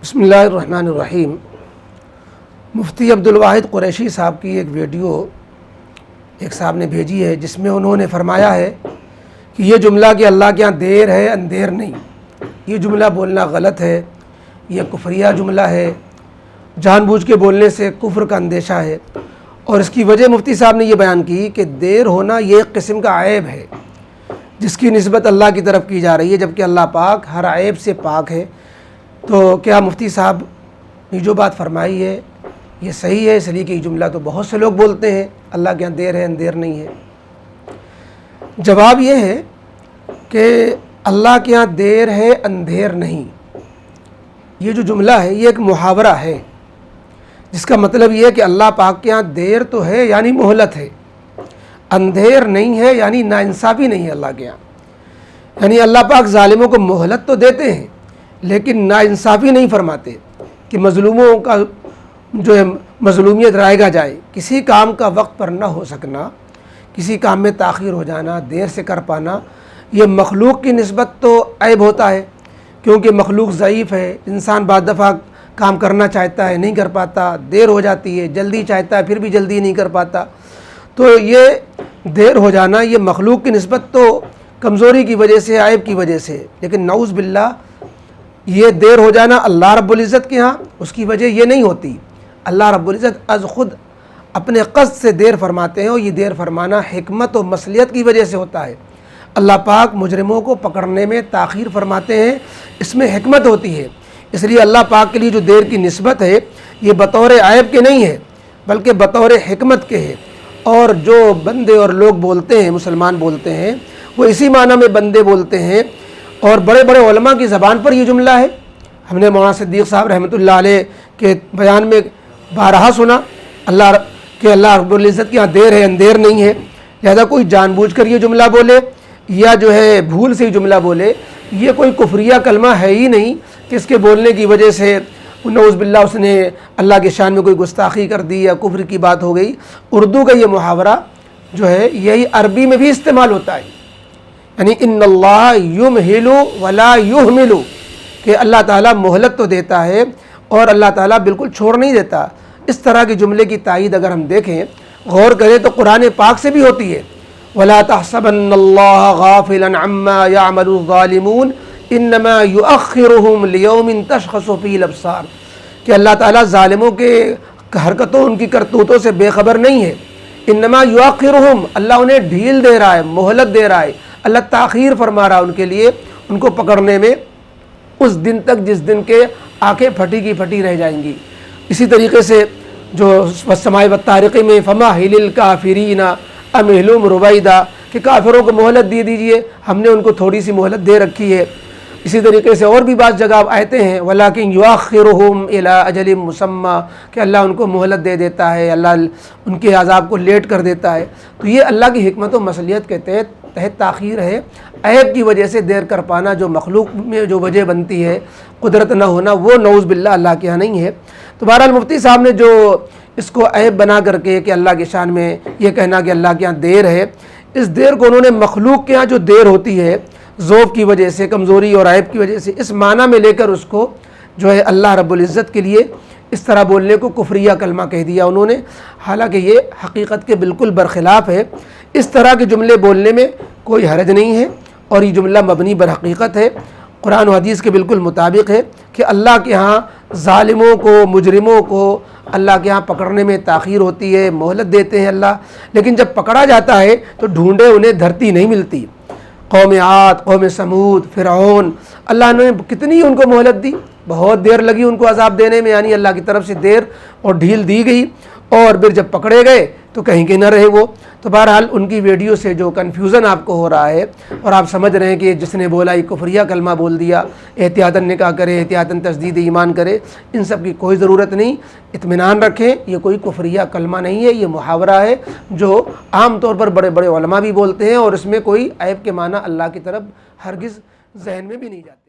बिस्मिल्लाहिर्रहमानिर्रहीम। मुफ्ती अब्दुल वाहिद कुरैशी साहब की एक वीडियो एक साहब ने भेजी है, जिसमें उन्होंने फरमाया है कि ये जुमला कि अल्लाह के यहाँ देर है अंधेर नहीं, ये जुमला बोलना गलत है, यह कुफरिया जुमला है, जानबूझ के बोलने से कुफ्र का अंदेशा है। और इसकी वजह मुफ्ती साहब ने ये बयान की कि देर होना ये एक किस्म का ऐब है जिसकी निस्बत अल्लाह की तरफ की जा रही है, जबकि अल्लाह पाक हर ऐब से पाक है। तो क्या मुफ्ती साहब ने जो बात फरमाई है ये सही है? इसलिए कि जुमला तो बहुत से लोग बोलते हैं अल्लाह के यहाँ देर है अंधेर नहीं है। जवाब ये है कि अल्लाह के यहाँ देर है अंधेर नहीं, ये जो जुमला है ये एक मुहावरा है, जिसका मतलब ये है कि अल्लाह पाक के यहाँ देर तो है यानी मोहलत है, अंधेर नहीं है यानी नाइंसाफ़ी नहीं है अल्लाह के यहाँ। यानी अल्लाह पाक ज़ालिमों को मोहलत तो देते हैं लेकिन नाइंसाफ़ी नहीं फरमाते कि मज़लूमों का जो है मज़लूमियत रायगा जाए। किसी काम का वक्त पर ना हो सकना, किसी काम में ताख़ीर हो जाना, देर से कर पाना, ये मखलूक की निस्बत तो ऐब होता है, क्योंकि मखलूक ज़ईफ़ है। इंसान बाद दफ़ा काम करना चाहता है नहीं कर पाता, देर हो जाती है, जल्दी चाहता है फिर भी जल्दी नहीं कर पाता। तो ये देर हो जाना ये मखलूक की निस्बत तो कमज़ोरी की वजह से, ऐब की वजह से, लेकिन नऊज़ बिल्लाह ये देर हो जाना अल्लाह रब्बुल इज़्ज़त के यहाँ उसकी वजह ये नहीं होती। अल्लाह रब्बुल इज़्ज़त अज़ ख़ुद अपने क़स्द से देर फरमाते हैं और ये देर फरमाना हिकमत और मसलियत की वजह से होता है। अल्लाह पाक मुजरिमों को पकड़ने में ताख़ीर फरमाते हैं, इसमें हिकमत होती है। इसलिए अल्लाह पाक के लिए जो देर की निस्बत है ये बतौर ऐब के नहीं है बल्कि बतौर हिकमत के है। और जो बंदे और लोग बोलते हैं, मुसलमान बोलते हैं, वो इसी माना में बंदे बोलते हैं। और बड़े बड़े उलमा की ज़बान पर ये जुमला है। हमने मौलाना सिद्दीक़ साहब रहमतुल्लाह अलैह के बयान में बारहा सुना अल्लाह रब्बुल इज़्ज़त के यहाँ देर है अंधेर नहीं है। लिहाजा कोई जानबूझकर ये जुमला बोले या जो है भूल से ही जुमला बोले, ये कोई कुफरिया कलमा है ही नहीं कि इसके बोलने की वजह से नऊज़ बिल्लाह उसने अल्लाह के शान में कोई गुस्ताखी कर दी या कुफ्र की बात हो गई। उर्दू का ये मुहावरा जो है यही अरबी में भी इस्तेमाल होता है, यानी इन्नल्लाह युमहिलु वला युहमिलु, कि अल्लाह ताला मोहलत तो देता है और अल्लाह ताला बिल्कुल छोड़ नहीं देता। इस तरह के जुमले की तायीद अगर हम देखें, गौर करें तो कुरान पाक से भी होती है। वला तहसबन्नल्लाह गाफिलन अम्मा यामलु ज़ालिमून इन्नमा युअख्खिरुहुम लियौमिन तशख़सु फ़ीहिल अब्सार, कि अल्लाह ताला ज़ालिमों के हरकतों उनकी करतूतों से बेखबर नहीं है। इन्नमा युअख्खिरुहुम, अल्लाह उन्हें ढील दे रहा है, मोहलत दे रहा है, अल्लाह ताख़ीर फरमा रहा है उनके लिए, उनको पकड़ने में उस दिन तक जिस दिन के आंखें फटी की फटी रह जाएंगी। इसी तरीके से जो वस्समाए वत्तारिक़ में फ़माहिलिल काफ़िरीना अमहिलुहुम रुवैदा, कि काफिरों को मोहलत दे दीजिए, हमने उनको थोड़ी सी मोहलत दे रखी है। इसी तरीके से और भी बात जगह आयते हैं, वलाकिन युअख्खिरुहुम इला अजलिम मुसम्मा, कि अल्लाह उनको मोहलत दे देता है, अल्लाह उनके अज़ाब को लेट कर देता है। तो ये अल्लाह की हिकमत व मसलियत के तहत ताख़ीर है। ऐब की वजह से देर कर पाना जो मखलूक में जो वजह बनती है, कुदरत न होना, वो नऊज़ बिल्लाह अल्लाह के यहाँ नहीं है। तो बहरहाल मुफ्ती साहब ने जो इसको ऐब बना करके कि अल्लाह के शान में ये कहना कि अल्लाह के यहाँ देर है, इस देर को उन्होंने मखलूक के यहाँ जो देर होती है ज़ौफ़ की वजह से, कमज़ोरी और ऐब की वजह से, इस माना में लेकर उसको जो है अल्लाह रब्बुल इज़्ज़त के लिए इस तरह बोलने को कुफरिया कलमा कह दिया उन्होंने। हालांकि ये हकीकत के बिल्कुल बरखिलाफ़ है। इस तरह के जुमले बोलने में कोई हरज नहीं है और ये जुमला मबनी बर हकीकत है, कुरान और हदीस के बिल्कुल मुताबिक है कि अल्लाह के यहाँ ज़ालिमों को, मुजरिमों को अल्लाह के यहाँ पकड़ने में ताख़ीर होती है, मोहलत देते हैं अल्लाह, लेकिन जब पकड़ा जाता है तो ढूंढे उन्हें धरती नहीं मिलती। कौम आद, कौम समूद, फ़िरऔन, अल्लाह ने कितनी उनको मोहलत दी, बहुत देर लगी उनको अज़ाब देने में, यानी अल्लाह की तरफ से देर और ढील दी गई, और फिर जब पकड़े गए तो कहीं के न रहे वो। तो बहरहाल उनकी वीडियो से जो कन्फ्यूज़न आपको हो रहा है और आप समझ रहे हैं कि जिसने बोला ये कुफरिया कलमा बोल दिया, एहतियातन निकाह करे, एहतियातन तस्दीद ईमान करे, इन सब की कोई ज़रूरत नहीं। इत्मीनान रखें, ये कोई कुफरिया कलमा नहीं है, ये मुहावरा है जो आम तौर पर बड़े बड़े उलमा भी बोलते हैं और इसमें कोई ऐब के माना अल्लाह की तरफ हरगिज़ जहन में भी नहीं जाता।